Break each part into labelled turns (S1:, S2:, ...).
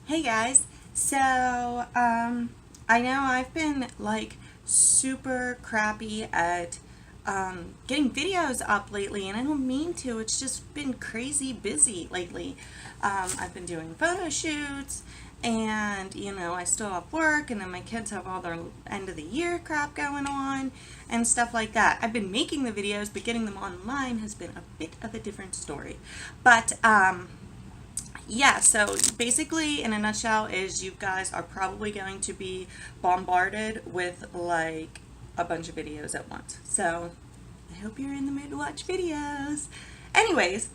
S1: Hey guys, so I know I've been like super crappy at getting videos up lately, and I don't mean to. It's just been crazy busy lately. I've been doing photo shoots, and I still have work, and then my kids have all their end of the year crap going on and stuff like that. I've been making the videos, but getting them online has been a bit of a different story. But yeah, so basically in a nutshell is you guys are probably going to be bombarded with like a bunch of videos at once. So I hope you're in the mood to watch videos. Anyways,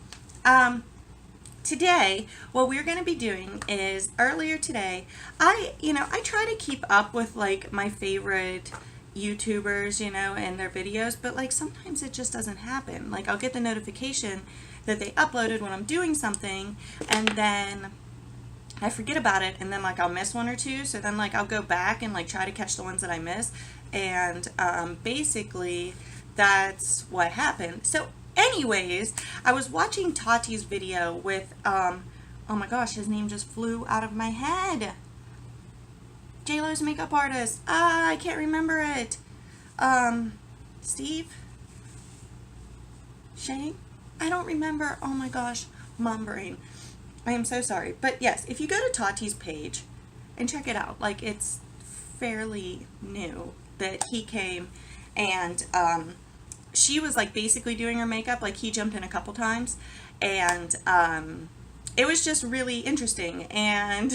S1: today what we're going to be doing is earlier today, I try to keep up with like my favorite YouTubers, and their videos, but like sometimes it just doesn't happen. Like I'll get the notification that they uploaded when I'm doing something, and then I forget about it, and then like I'll miss one or two, so then like I'll go back and like try to catch the ones that I miss, and basically that's what happened. So anyways, I was watching Tati's video with oh my gosh, his name just flew out of my head. JLo's makeup artist. I can't remember it. Steve? Shane? I don't remember. Oh my gosh. Mom brain. I am so sorry. But yes, if you go to Tati's page and check it out, like it's fairly new that he came and she was like basically doing her makeup. Like he jumped in a couple times, and it was just really interesting. And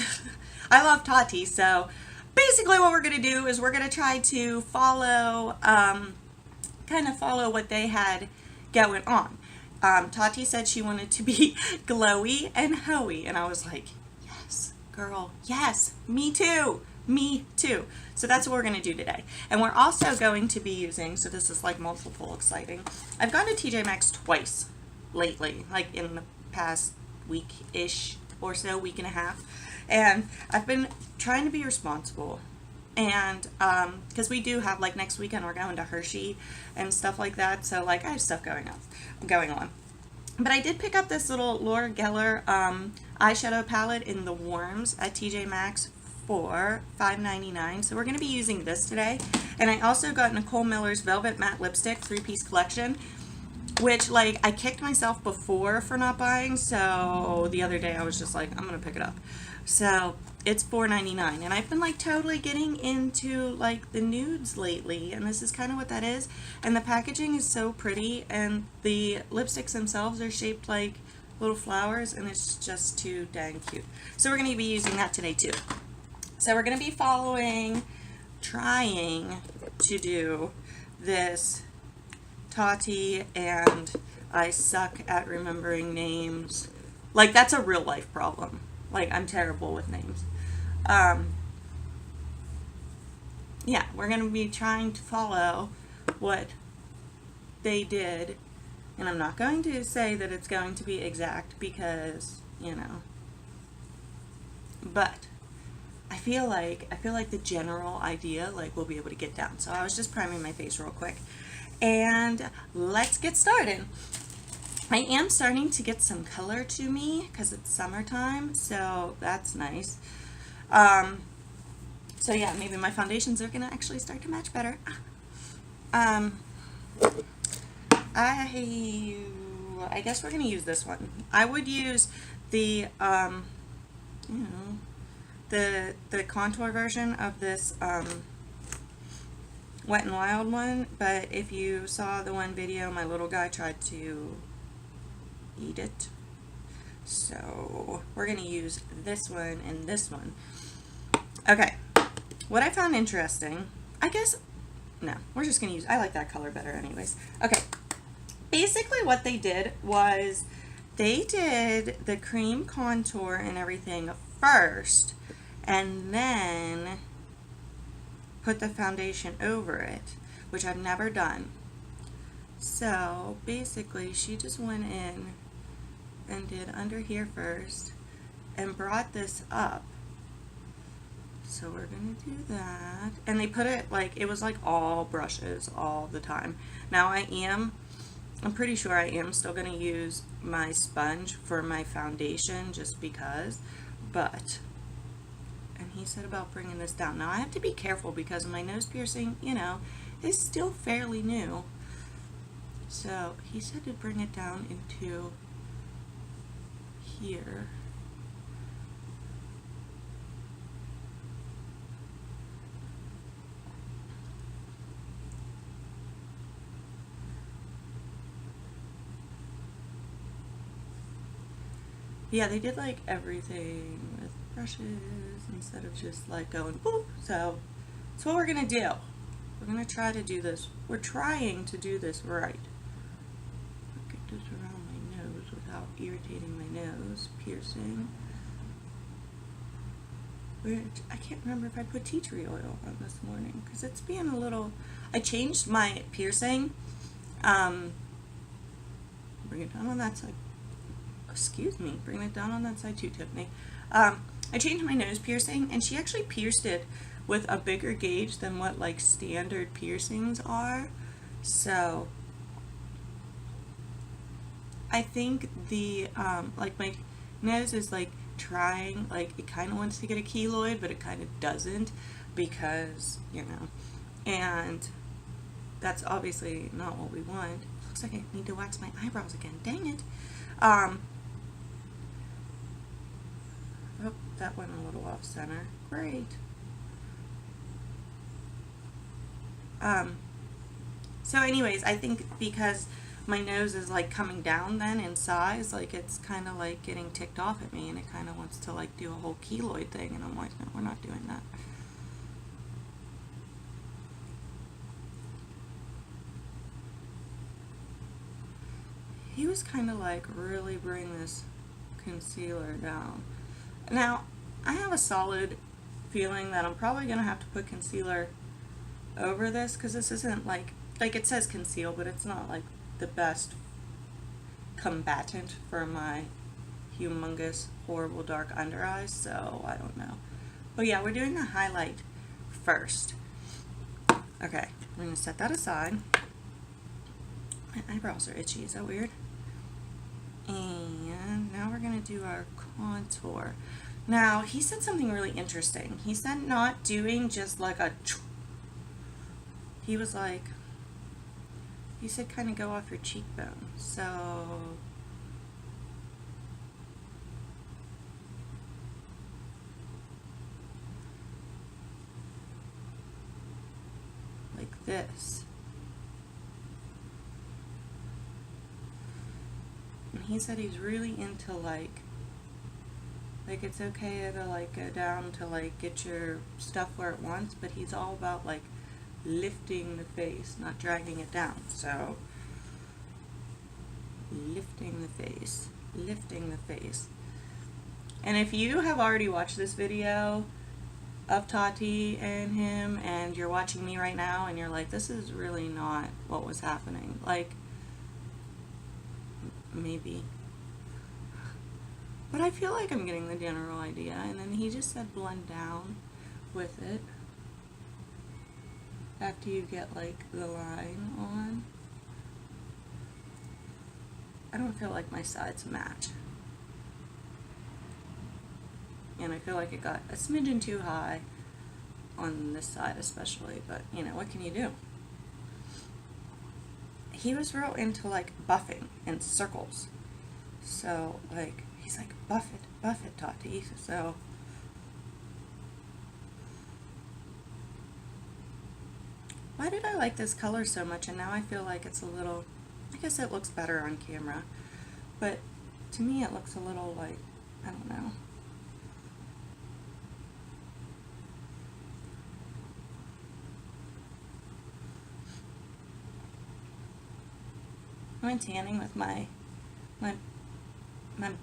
S1: I love Tati, so basically what we're going to do is we're going to try to follow, kind of follow what they had going on. Tati said she wanted to be glowy and hoey, and I was like, yes, girl, yes, me too, me too. So that's what we're going to do today. And we're also going to be using, so this is like multiple exciting, I've gone to TJ Maxx twice lately, like in the past week-ish or so, week and a half. And I've been trying to be responsible, and because we do have like next weekend we're going to Hershey and stuff like that, so like I have stuff going on. But I did pick up this little Laura Geller eyeshadow palette in the warms at TJ Maxx for $5.99. So we're going to be using this today. And I also got Nicole Miller's Velvet Matte Lipstick 3-piece collection, which like I kicked myself before for not buying, so the other day I was just like, I'm gonna pick it up. So it's $4.99, and I've been like totally getting into like the nudes lately, and this is kind of what that is. And the packaging is so pretty, and the lipsticks themselves are shaped like little flowers, and it's just too dang cute. So we're gonna be using that today too. So we're gonna be trying to do this Tati and I suck at remembering names. Like that's a real life problem. Like I'm terrible with names. Yeah, we're going to be trying to follow what they did. And I'm not going to say that it's going to be exact because, but I feel like the general idea like we'll be able to get down. So I was just priming my face real quick. And let's get started. I am starting to get some color to me because it's summertime, so that's nice. So yeah, maybe my foundations are gonna actually start to match better. I guess we're gonna use this one. I would use the the contour version of this Wet n Wild one, but if you saw the one video, my little guy tried to eat it. So we're going to use this one and this one. Okay, what I found interesting, no, we're just going to use, I like that color better anyways. Okay, basically what they did was they did the cream contour and everything first, and then put the foundation over it, which I've never done. So basically she just went in and did under here first and brought this up. So we're gonna do that, and they put it like it was like all brushes all the time. Now I'm pretty sure I am still gonna use my sponge for my foundation just because, but he said about bringing this down. Now I have to be careful because my nose piercing, you know, is still fairly new. So he said to bring it down into here. Yeah, they did like everything with brushes instead of just like going boop. So that's what we're gonna do. We're gonna try to do this. We're trying to do this right. Get this around my nose without irritating my nose, piercing. I can't remember if I put tea tree oil on this morning because it's being a little. I changed my piercing. Bring it down on that side. Excuse me, bring it down on that side too, Tiffany. I changed my nose piercing, and she actually pierced it with a bigger gauge than what like standard piercings are. So I think the like my nose is like trying, like it kind of wants to get a keloid, but it kind of doesn't because, you know, and that's obviously not what we want. Looks like I need to wax my eyebrows again. Dang it. Oh, that went a little off center. Great. So anyways, I think because my nose is like coming down then in size, like it's kind of like getting ticked off at me, and it kind of wants to like do a whole keloid thing, and I'm like, no, we're not doing that. He was kind of like, really bring this concealer down. Now, I have a solid feeling that I'm probably going to have to put concealer over this because this isn't like it says conceal, but it's not like the best combatant for my humongous, horrible dark under eyes, so I don't know. But yeah, we're doing the highlight first. Okay, we're going to set that aside. My eyebrows are itchy, is that weird? And now we're going to do our contour. Now, he said something really interesting. He said not doing just like a... He was like... He said kind of go off your cheekbone. So... like this. And he said he's really into like it's okay to like go down to like get your stuff where it wants, but he's all about like lifting the face, not dragging it down. So lifting the face, lifting the face. And if you have already watched this video of Tati and him, and you're watching me right now and you're like, this is really not what was happening, like, maybe, but I feel like I'm getting the general idea. And then he just said blend down with it after you get like the line on. I don't feel like my sides match, and I feel like it got a smidgen too high on this side especially, but you know, what can you do? He was real into like buffing and circles, so like he's like, buff it, Tati. So why did I like this color so much, and now I feel like it's a little, I guess it looks better on camera, but to me it looks a little like, I don't know. I went tanning with my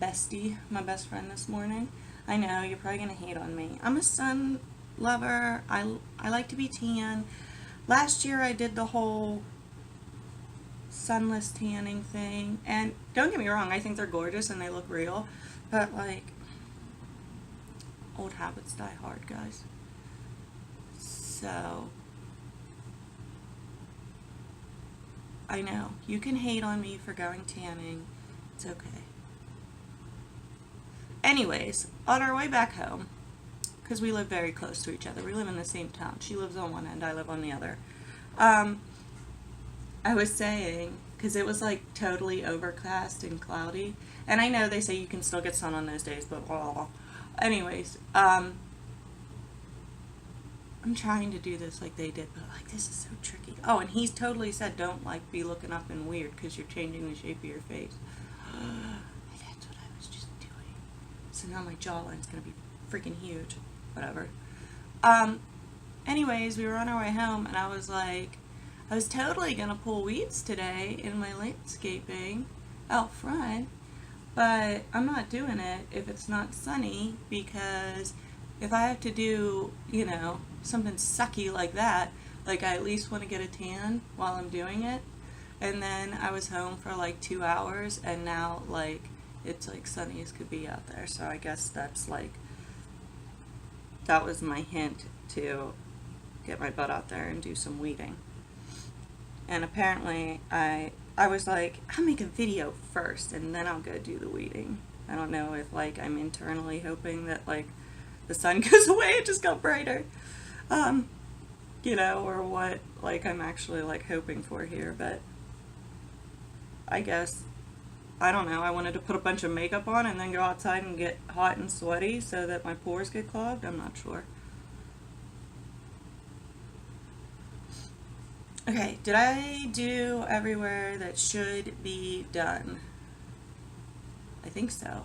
S1: bestie, my best friend this morning. I know, you're probably going to hate on me. I'm a sun lover. I like to be tan. Last year I did the whole sunless tanning thing, and don't get me wrong, I think they're gorgeous and they look real, but like, old habits die hard, guys. So I know, you can hate on me for going tanning. It's okay. Anyways, on our way back home, because we live very close to each other. We live in the same town. She lives on one end, I live on the other. I was saying, because it was like totally overcast and cloudy, and I know they say you can still get sun on those days, but anyways, I'm trying to do this like they did, but like this is so tricky. Oh, and he's totally said don't like be looking up and weird because you're changing the shape of your face. That's what I was just doing. So now my jawline's gonna be freaking huge. Whatever. Anyways, we were on our way home, and I was like, I was totally gonna pull weeds today in my landscaping out front, but I'm not doing it if it's not sunny, because if I have to do, you know, something sucky like that, like I at least want to get a tan while I'm doing it. And then I was home for like 2 hours, and now like it's like sunny as could be out there. So I guess that's like, that was my hint to get my butt out there and do some weeding. And apparently I was like, I'll make a video first and then I'll go do the weeding. I don't know if like I'm internally hoping that like the sun goes away, it just got brighter. You know, or what like I'm actually like hoping for here, but I guess, I don't know, I wanted to put a bunch of makeup on and then go outside and get hot and sweaty so that my pores get clogged. I'm not sure. Okay, did I do everywhere that should be done? I think so.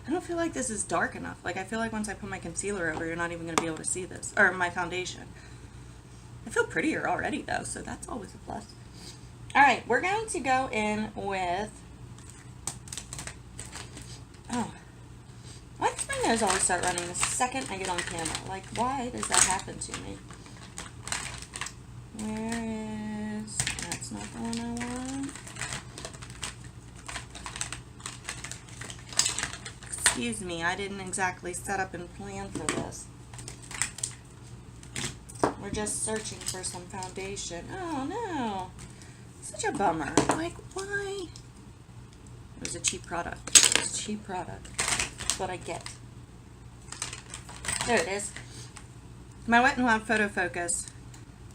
S1: I don't feel like this is dark enough. Like, I feel like once I put my concealer over, you're not even going to be able to see this. Or my foundation. I feel prettier already, though, so that's always a plus. Alright, we're going to go in with... Oh. Why does my nose always start running the second I get on camera? Like, why does that happen to me? Where is... That's not the one I want. Excuse me, I didn't exactly set up and plan for this. We're just searching for some foundation. Oh no. Such a bummer. Like, why? It was a cheap product. It was a cheap product. That's what I get. There it is. My Wet n Wild photo focus.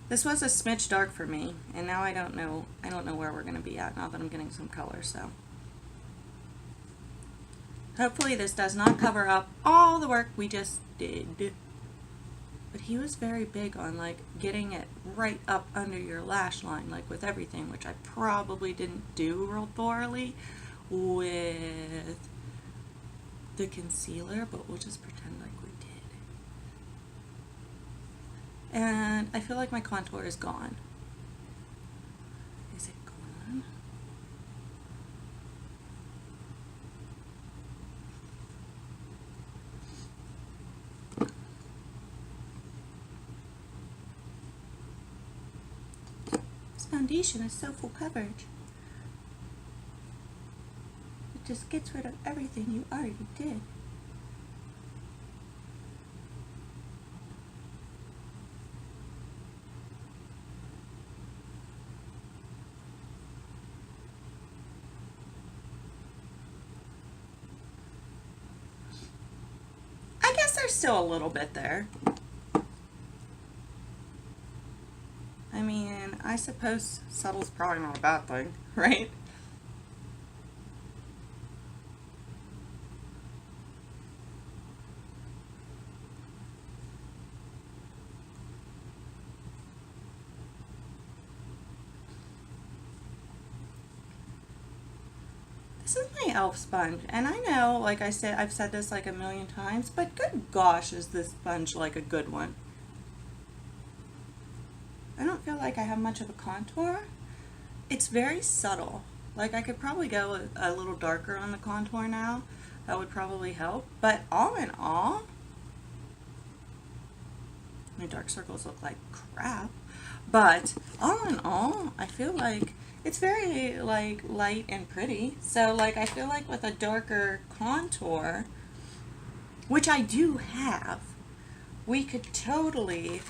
S1: This was a smidge dark for me, and now I don't know where we're going to be at now that I'm getting some color, so. Hopefully this does not cover up all the work we just did. But he was very big on like getting it right up under your lash line, like with everything, which I probably didn't do real thoroughly with the concealer, but we'll just pretend like we did. And I feel like my contour is gone. Is it gone? This foundation is so full coverage. It just gets rid of everything you already did. I guess there's still a little bit there. I mean, I suppose subtle's probably not a bad thing, right? This is my e.l.f. sponge, and I know, like I said, I've said this like a million times, but good gosh, is this sponge like a good one. I don't feel like I have much of a contour. It's very subtle. Like I could probably go a little darker on the contour now. That would probably help. But all in all, my dark circles look like crap. But all in all, I feel like it's very like light and pretty. So like I feel like with a darker contour, which I do have, we could totally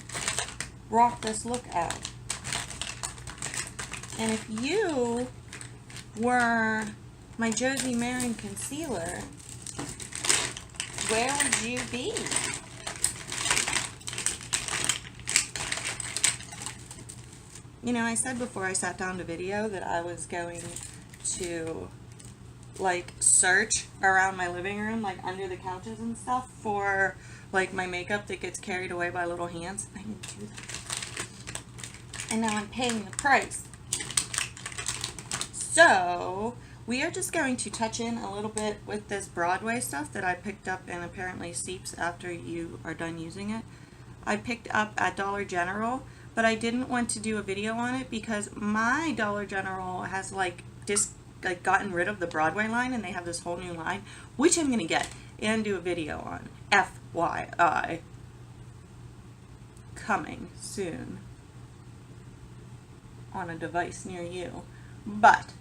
S1: rock this look out. And if you were my Josie Marin concealer, where would you be? You know, I said before I sat down to video that I was going to like search around my living room, like under the couches and stuff, for like my makeup that gets carried away by little hands. I didn't do that. And now I'm paying the price. So we are just going to touch in a little bit with this Broadway stuff that I picked up and apparently seeps after you are done using it. I picked up at Dollar General, but I didn't want to do a video on it because my Dollar General has like gotten rid of the Broadway line, and they have this whole new line, which I'm gonna get and do a video on. FYI, coming soon on a device near you. But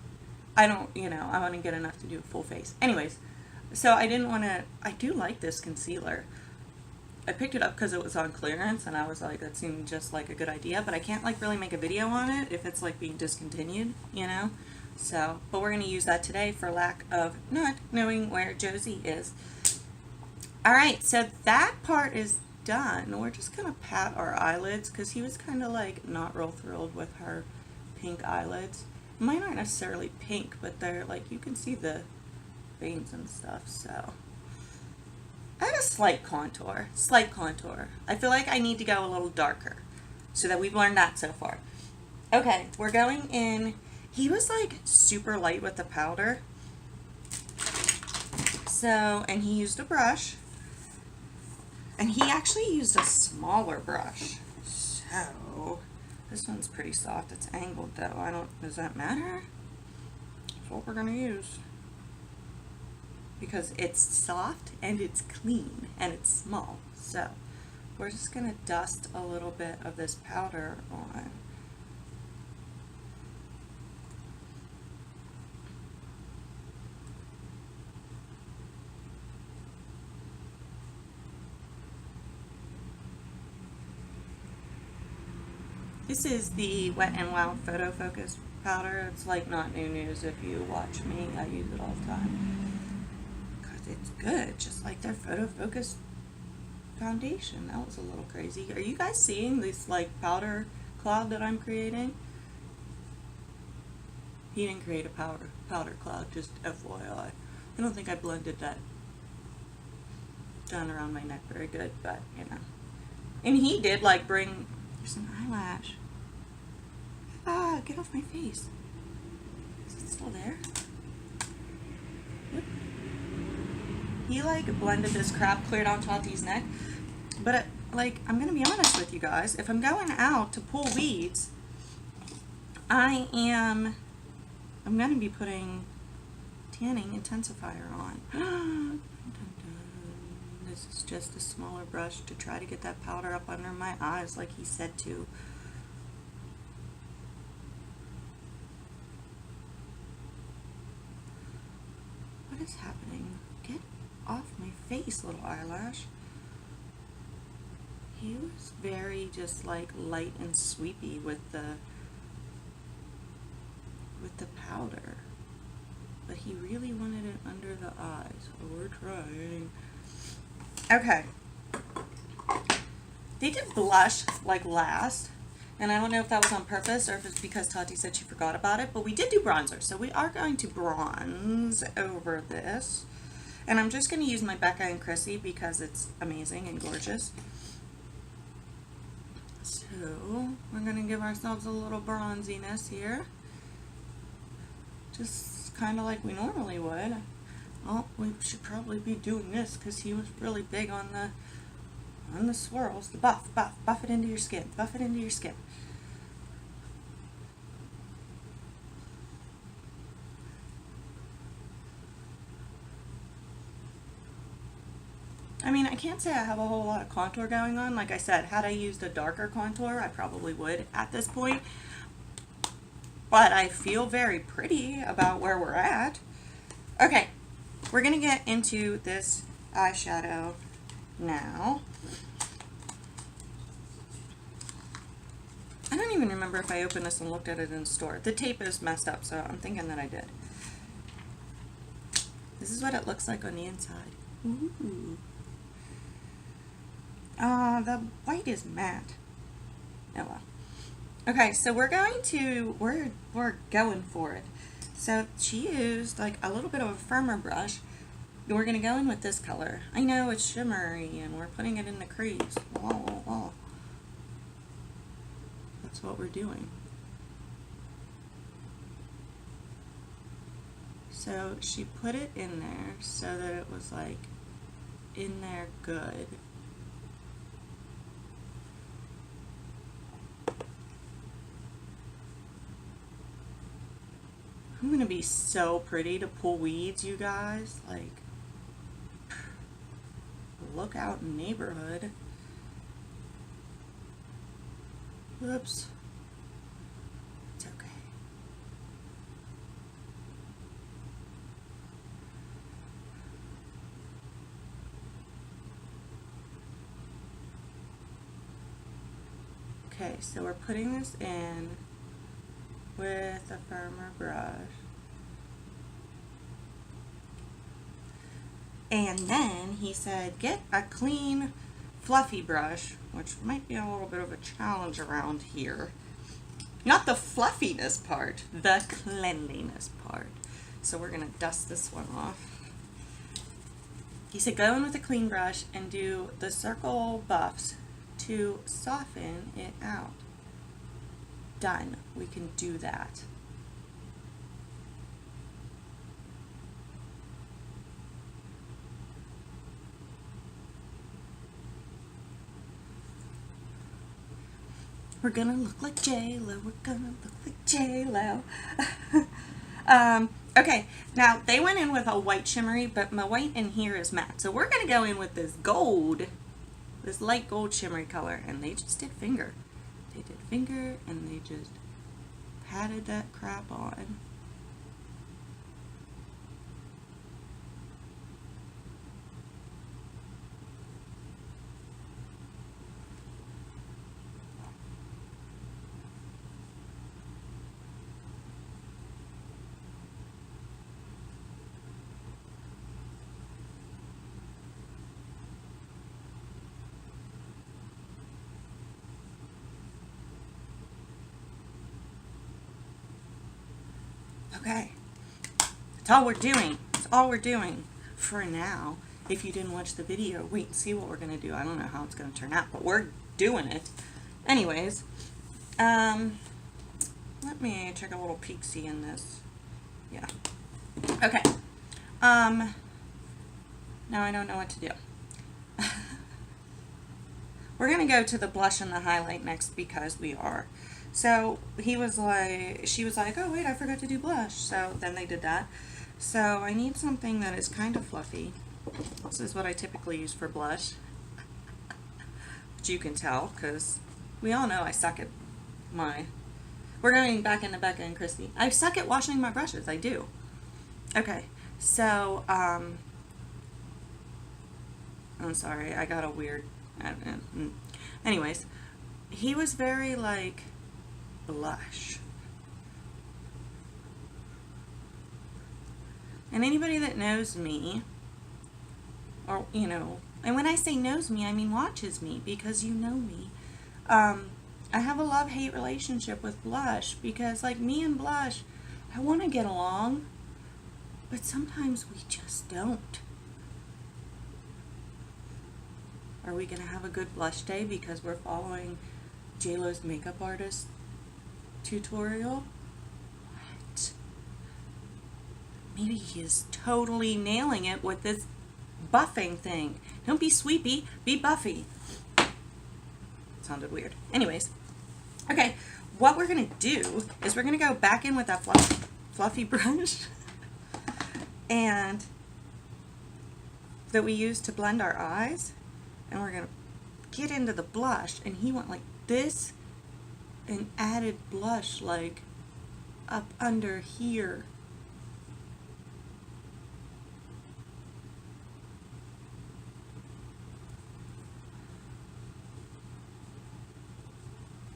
S1: I don't, you know, I want to get enough to do a full face. Anyways, so I didn't want to, I do like this concealer. I picked it up because it was on clearance, and I was like, that seemed just like a good idea, but I can't like really make a video on it if it's like being discontinued, you know? So, but we're going to use that today for lack of not knowing where Josie is. Alright, so that part is done. We're just going to pat our eyelids because he was kind of like not real thrilled with her pink eyelids. Mine aren't necessarily pink, but they're like, you can see the veins and stuff, so. I have a slight contour. I feel like I need to go a little darker, so that we've learned that so far. Okay, we're going in. He was like super light with the powder. So, and he used a brush. And he actually used a smaller brush. So, this one's pretty soft. It's angled though. Does that matter? That's what we're gonna use. Because it's soft and it's clean and it's small. So we're just going to dust a little bit of this powder on. This is the Wet n Wild Photo Focus powder. It's like not new news if you watch me. I use it all the time. It's good, just like their photo focus foundation. That was a little crazy. Are you guys seeing this like powder cloud that I'm creating? He didn't create a powder cloud, just FYI. I don't think I blended that down around my neck very good, but you know. And he did like bring, there's an eyelash. Ah, get off my face. Is it still there? Whoop. He like blended this crap clear down Tati's neck, but like I'm gonna be honest with you guys, if I'm going out to pull weeds, I'm gonna be putting tanning intensifier on. This is just a smaller brush to try to get that powder up under my eyes like he said to. What is happening? Get off my face, little eyelash. He was very just like light and sweepy with the powder, but he really wanted it under the eyes, so we're trying. Okay, they did blush like last, and I don't know if that was on purpose or if it's because Tati said she forgot about it, but we did do bronzer, so we are going to bronze over this. And I'm just going to use my Becca and Chrissy because it's amazing and gorgeous. So, we're going to give ourselves a little bronziness here. Just kind of like we normally would. Oh, we should probably be doing this because he was really big on the swirls. The buff it into your skin. Buff it into your skin. I mean, I can't say I have a whole lot of contour going on. Like I said, had I used a darker contour, I probably would at this point. But I feel very pretty about where we're at. Okay, we're going to get into this eyeshadow now. I don't even remember if I opened this and looked at it in the store. The tape is messed up, so I'm thinking that I did. This is what it looks like on the inside. Ooh. The white is matte. Oh well. Okay, so we're going for it. So she used like a little bit of a firmer brush. We're gonna go in with this color. I know it's shimmery and we're putting it in the crease. Oh. That's what we're doing. So she put it in there so that it was like in there good. I'm gonna be so pretty to pull weeds, you guys. Like, look out neighborhood. Whoops. It's okay. Okay, so we're putting this in with a firmer brush. And then he said, get a clean, fluffy brush, which might be a little bit of a challenge around here. Not the fluffiness part, the cleanliness part. So we're gonna dust this one off. He said, go in with a clean brush and do the circle buffs to soften it out. Done. We can do that. We're gonna look like J-Lo. We're gonna look like J-Lo. Okay, now they went in with a white shimmery, but my white in here is matte. So we're gonna go in with this gold, this light gold shimmery color, and they just did finger. They did finger, and they just patted that crap on. Okay, that's all we're doing. That's all we're doing for now. If you didn't watch the video, wait and see what we're gonna do. I don't know how it's gonna turn out, but we're doing it. Anyways, let me take a little peek-see in this. Yeah. Okay. Now I don't know what to do. We're gonna go to the blush and the highlight next because we are. So she was like, oh wait, I forgot to do blush. So then they did that. So I need something that is kind of fluffy. This is what I typically use for blush. But you can tell because we all know I suck at we're going back into Becca and Christy. I suck at washing my brushes, I do. Okay, so, I'm sorry, I got a weird, anyways, he was very like, blush. And anybody that knows me, or, you know, and when I say knows me, I mean watches me, because you know me, I have a love-hate relationship with blush, because like me and blush, I want to get along, but sometimes we just don't. Are we going to have a good blush day because we're following JLo's makeup artist tutorial? What? Maybe he is totally nailing it with this buffing thing. Don't be sweepy, be buffy. Sounded weird. Anyways, okay, what we're going to do is we're going to go back in with that fluffy brush and that we use to blend our eyes, and we're going to get into the blush, and he went like this and added blush like up under here.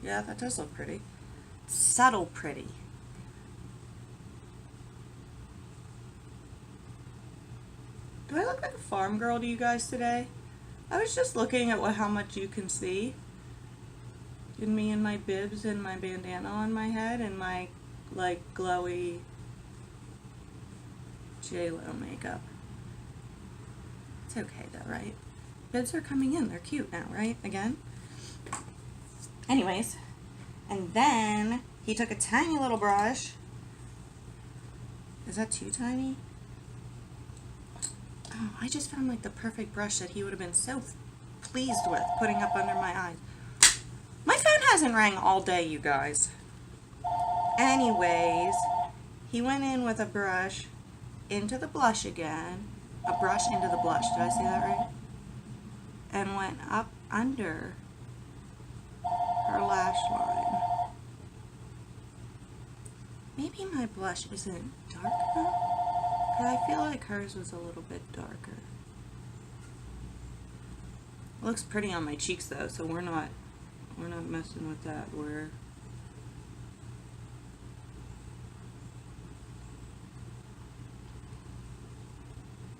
S1: Yeah, that does look pretty. Subtle pretty. Do I look like a farm girl to you guys today? I was just looking at how much you can see. And me and my bibs and my bandana on my head and my, like, glowy J-Lo makeup. It's okay though, right? Bibs are coming in. They're cute now, right? Again? Anyways. And then he took a tiny little brush. Is that too tiny? Oh, I just found like the perfect brush that he would have been so pleased with putting up under my eyes. My phone hasn't rang all day, you guys. Anyways, he went in with a brush into the blush again. A brush into the blush. Did I say that right? And went up under her lash line. Maybe my blush isn't dark enough, because I feel like hers was a little bit darker. It looks pretty on my cheeks though, so we're not messing with that.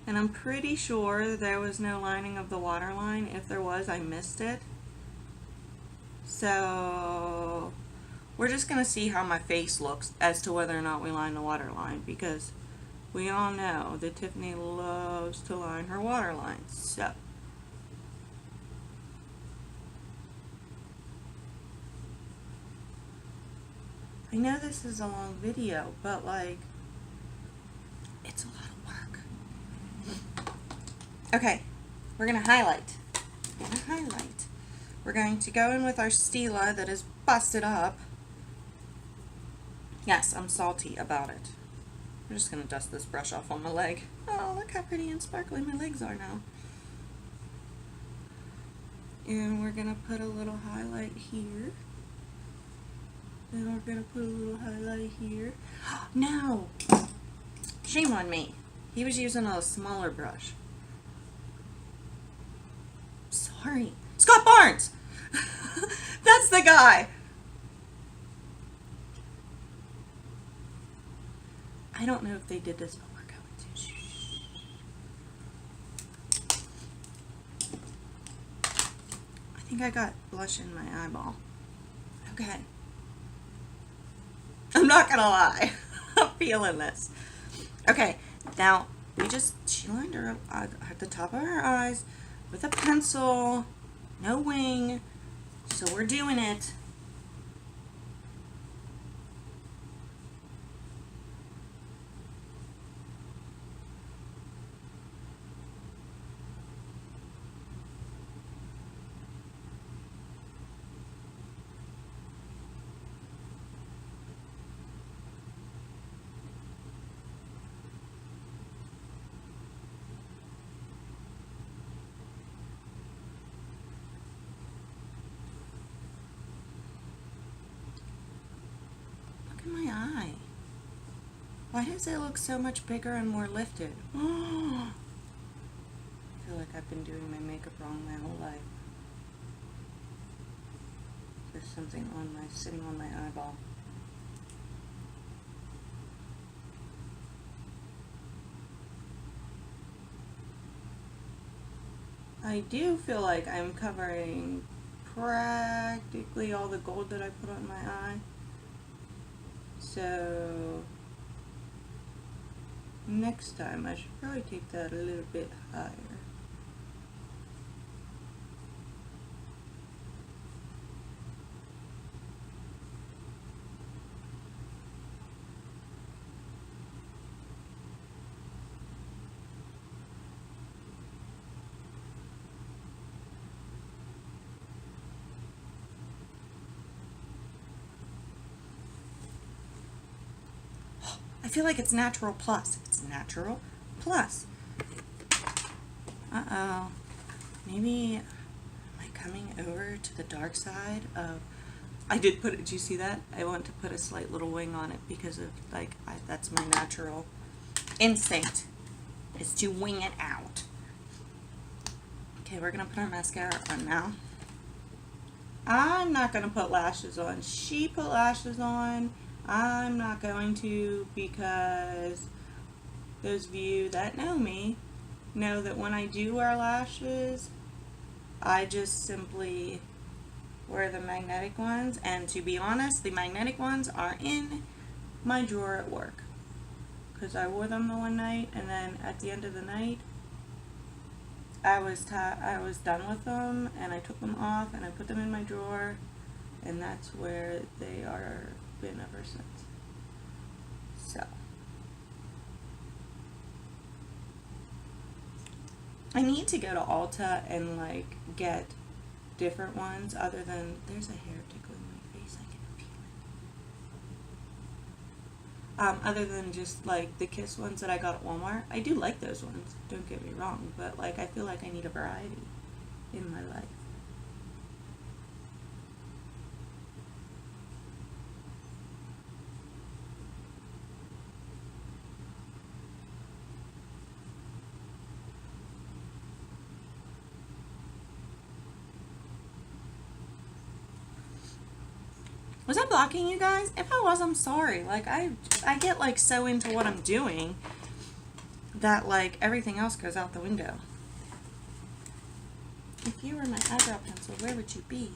S1: And I'm pretty sure there was no lining of the waterline. If there was, I missed it. So we're just going to see how my face looks as to whether or not we line the waterline, because we all know that Tiffany loves to line her waterlines. So I know this is a long video, but like, it's a lot of work. Okay, we're going to highlight. We're going to go in with our Stila that is busted up. Yes, I'm salty about it. I'm just going to dust this brush off on my leg. Oh, look how pretty and sparkly my legs are now. And we're going to put a little highlight here. Then we're going to put a little highlight here. No! Shame on me. He was using a smaller brush. Sorry. Scott Barnes! That's the guy! I don't know if they did this, but we're going to. Shh. I think I got blush in my eyeball. Okay. I'm not gonna lie. I'm feeling this. Okay, now she lined her at the top of her eyes with a pencil, no wing, so we're doing it. My eye. Why does it look so much bigger and more lifted? I feel like I've been doing my makeup wrong my whole life. There's something sitting on my eyeball. I do feel like I'm covering practically all the gold that I put on my eye. So next time I should probably take that a little bit higher. I feel like it's natural plus. It's natural plus. Uh-oh. Maybe am I coming over to the dark side of... did you see that? I want to put a slight little wing on it because of, like, that's my natural instinct, is to wing it out. Okay, we're going to put our mascara on now. I'm not going to put lashes on. She put lashes on. I'm not going to, because those of you that know me know that when I do wear lashes, I just simply were the magnetic ones, and to be honest, the magnetic ones are in my drawer at work. Because I wore them the one night, and then at the end of the night, I was done with them, and I took them off, and I put them in my drawer, and that's where they are been ever since. So, I need to go to Ulta and like get different ones other than, there's a hair tickling my face, I can feel it. Other than just like the Kiss ones that I got at Walmart. I do like those ones, don't get me wrong, but like I feel like I need a variety in my life. Was I blocking you guys? If I was, I'm sorry. Like I get like so into what I'm doing that like everything else goes out the window. If you were my eyebrow pencil, where would you be?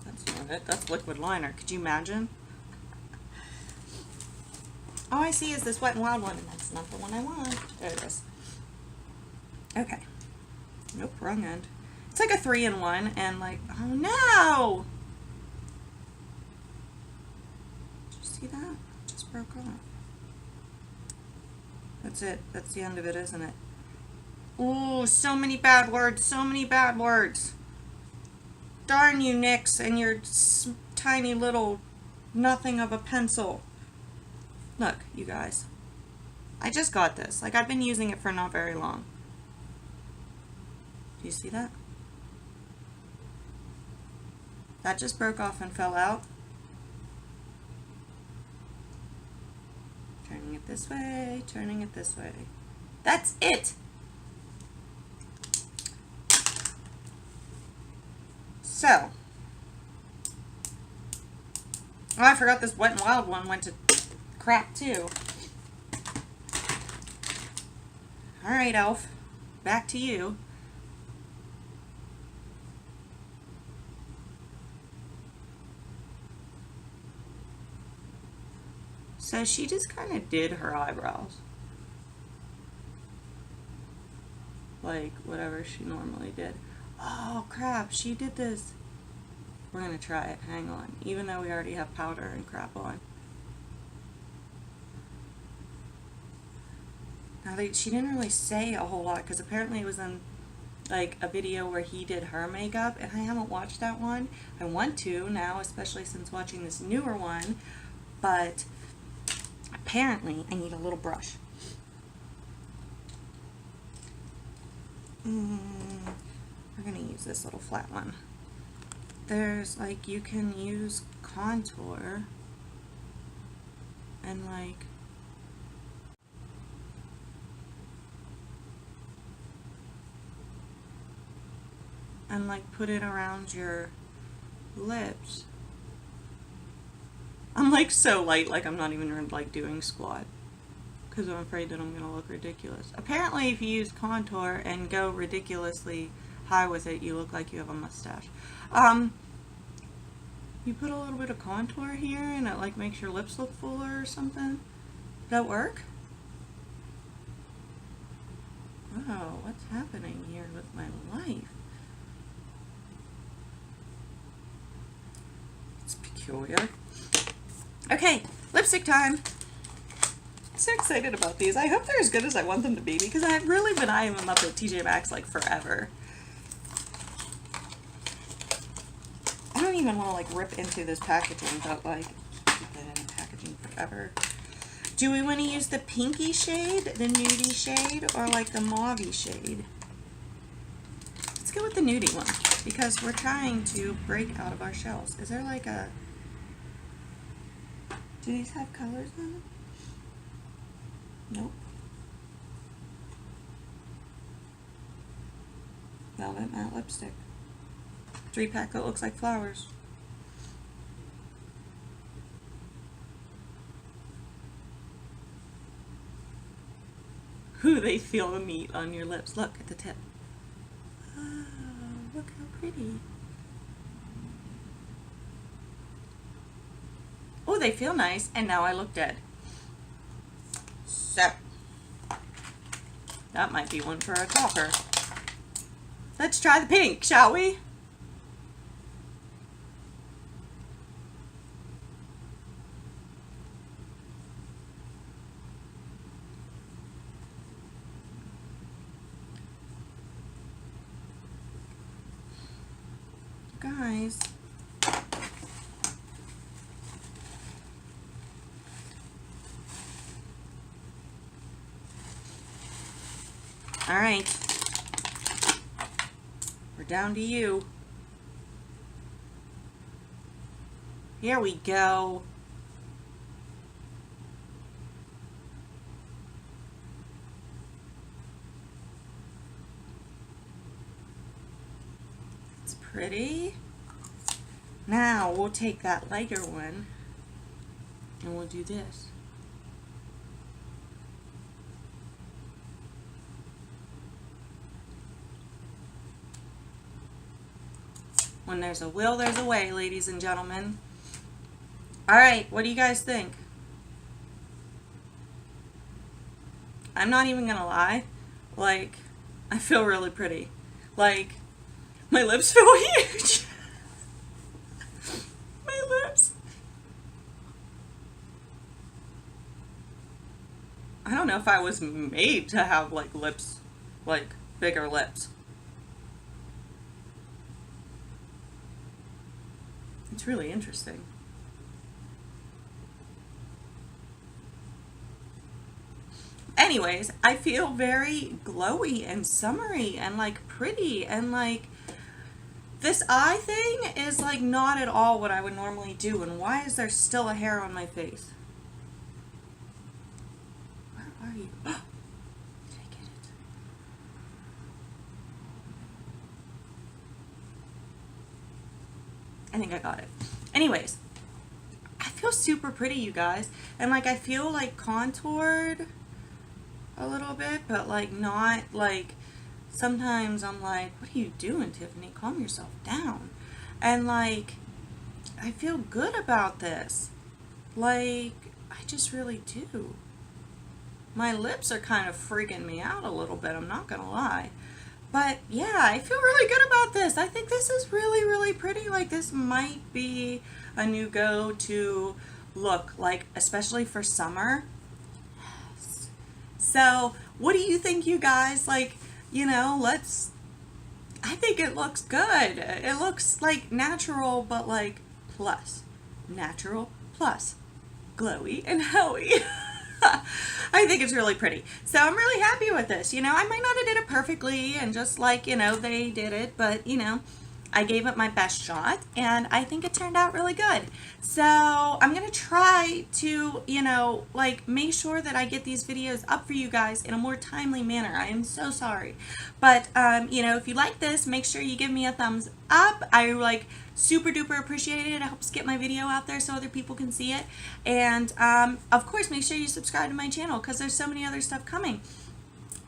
S1: That's not it. That's liquid liner. Could you imagine? All I see is this Wet n Wild one, and that's not the one I want. There it is. Okay. Nope, wrong end. It's like a 3-in-1, and like, oh no! See that? It just broke off. That's it. That's the end of it, isn't it? Ooh, so many bad words. So many bad words. Darn you, Nyx, and your tiny little nothing of a pencil. Look, you guys. I just got this. Like, I've been using it for not very long. Do you see that? That just broke off and fell out. Turning it this way, turning it this way. That's it! So. Oh, I forgot this Wet n Wild one went to crap too. Alright, Elf. Back to you. So she just kind of did her eyebrows. Like whatever she normally did. Oh crap, she did this. We're gonna try it, hang on. Even though we already have powder and crap on. Now she didn't really say a whole lot because apparently it was in like a video where he did her makeup, and I haven't watched that one. I want to now, especially since watching this newer one, but apparently I need a little brush. We're gonna use this little flat one. There's like, you can use contour and like put it around your lips. I'm like so light, like I'm not even like doing squat because I'm afraid that I'm gonna look ridiculous. Apparently if you use contour and go ridiculously high with it, you look like you have a mustache. You put a little bit of contour here and it like makes your lips look fuller or something. Did that work? Wow, what's happening here with my life? It's peculiar. Okay, lipstick time. I'm so excited about these. I hope they're as good as I want them to be because I've really been eyeing them up at TJ Maxx like forever. I don't even want to like rip into this packaging, but like keep it in the packaging forever. Do we want to use the pinky shade, the nudie shade, or like the mauvey shade? Let's go with the nudie one because we're trying to break out of our shells. Is there like a... Do these have colors in them? Nope. Velvet matte lipstick. 3-pack that looks like flowers. Ooh, they feel the meat on your lips. Look at the tip. Oh, look how pretty. oh, they feel nice, and now I look dead. So, that might be one for a talker. Let's try the pink, shall we? Guys. All right. We're down to you. Here we go. It's pretty. Now we'll take that lighter one and we'll do this. When there's a will, there's a way, ladies and gentlemen. All right, what do you guys think? I'm not even gonna lie. Like, I feel really pretty. Like, my lips feel huge. My lips. I don't know if I was made to have, like, lips, like, bigger lips. It's really interesting. Anyways, I feel very glowy and summery and like pretty, and like this eye thing is like not at all what I would normally do. And why is there still a hair on my face? Where are you? Did I get it? I think I got it. Anyways, I feel super pretty, you guys. And like I feel like contoured a little bit, but like not like, sometimes I'm like, what are you doing, Tiffany? Calm yourself down. And like, I feel good about this. Like, I just really do. My lips are kind of freaking me out a little bit, I'm not gonna lie. But yeah, I feel really good about this. I think this is really, really pretty. Like, this might be a new go-to look, like, especially for summer. So, what do you think, you guys? Like, you know, I think it looks good. It looks like natural, but like plus. Natural plus glowy and hoey. I think it's really pretty. So I'm really happy with this. You know, I might not have did it perfectly and just like, you know, they did it, but you know, I gave it my best shot and I think it turned out really good. So I'm going to try to, you know, like make sure that I get these videos up for you guys in a more timely manner. I am so sorry. But, you know, if you like this, make sure you give me a thumbs up. I like super duper appreciate it. It helps get my video out there so other people can see it. And, of course, make sure you subscribe to my channel because there's so many other stuff coming.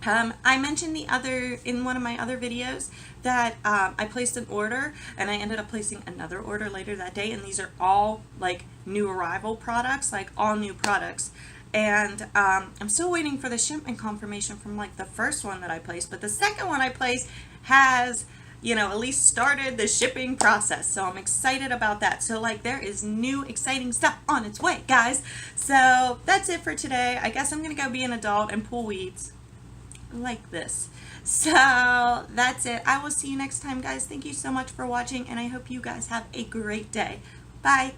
S1: I mentioned in one of my other videos that I placed an order and I ended up placing another order later that day, and these are all like new arrival products, like all new products. And I'm still waiting for the shipment confirmation from like the first one that I placed, but the second one I placed has, you know, at least started the shipping process. So I'm excited about that. So like there is new exciting stuff on its way, guys. So that's it for today. I guess I'm gonna go be an adult and pull weeds like this. So that's it. I will see you next time, guys. Thank you so much for watching, and I hope you guys have a great day. Bye.